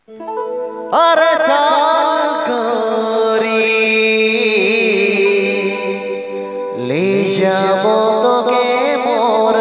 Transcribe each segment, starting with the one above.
अरे चाल करी ले जाबो तोके मोर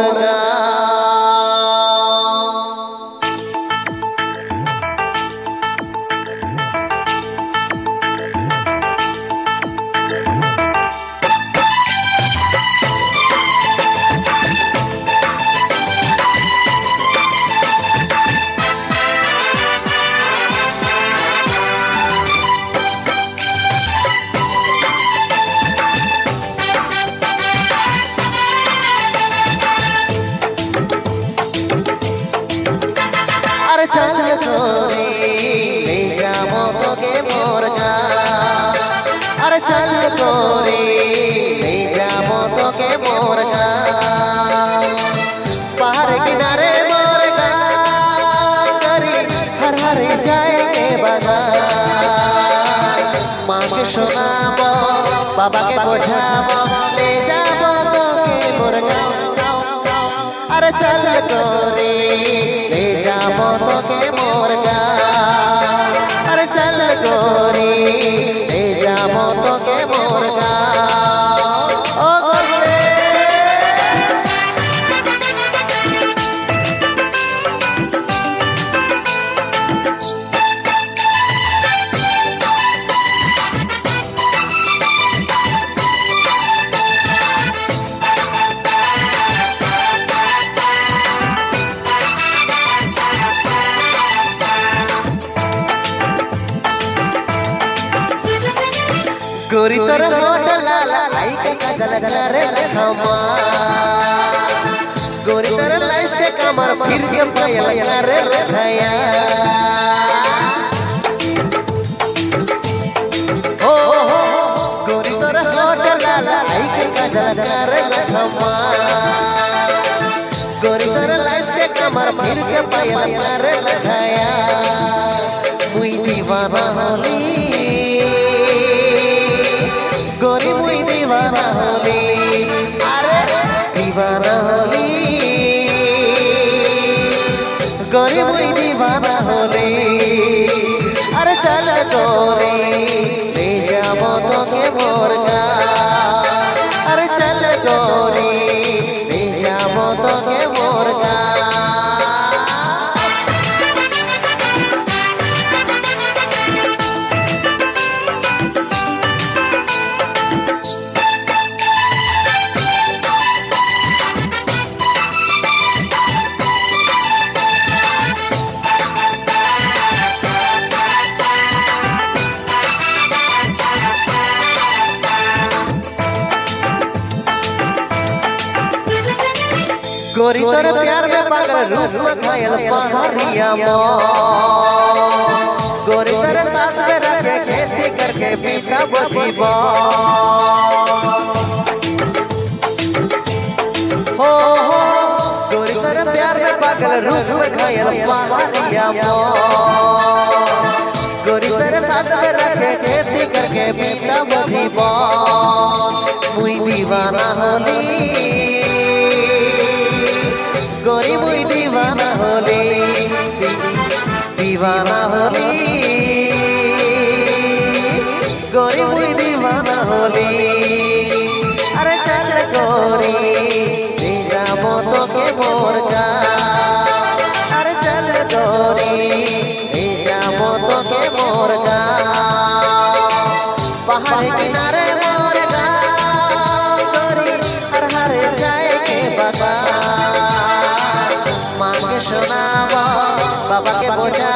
चल गोरी ले जाबो तोके मोर गाँव। अरे चल गोरी ले जाबो तोके मोर गाँव। पहाड़ किनारे मोर गाँव करी हर हर जाए के बगान। माँ के सुनाबो बाबा के बुझाबो ले जाबो तोके मोर गाँव। अरे चल गोरी ले जाबो तोके मोर गाँव। अरे चल गोरी ले जाबो तोके मोर गाँव। ओ गोरे गोरी तोर होटल लाला आई के काजल करे लखमा। गोरी तोर लाइस के कमर फिर के पायल करे लखया। हो गोरी तोर होटल लाला आई के काजल करे लखमा। गोरी तोर लाइस के कमर फिर के पायल करे लखया। मुई दीवाना होली गोरी मुई दीवाना होली। अरे दीवाना होली गोरी मुई दीवाना होली। अरे चल गोरी ले जाबो तोके मोर गाँव। अरे चल गोरी ले जाबो तोके मोर गाँव। गोरी तोर प्यार में पागल रूप में घायल पहाड़िया मो। गोरी तोर साथ में रखे खेती करके पीता बजीबो। हो गोरी तोर प्यार में पागल रूप में घायल पहाड़िया मो। गोरी तोर साथ में रखे खेती करके पीता बजीबो। मुई दीवाना होली गोरी मुई दीवाना होली। दीवाना होली गोरी मुई दीवाना होली। अरे चल गोरी ले जाबो तोके मोर गाँव। अरे चल गोरी ले जाबो तोके मोर गाँव। पहाड़ किनारे मोर गाँव गोरी हर हर जाए के बगान। सुनाबो बाबा के बोझा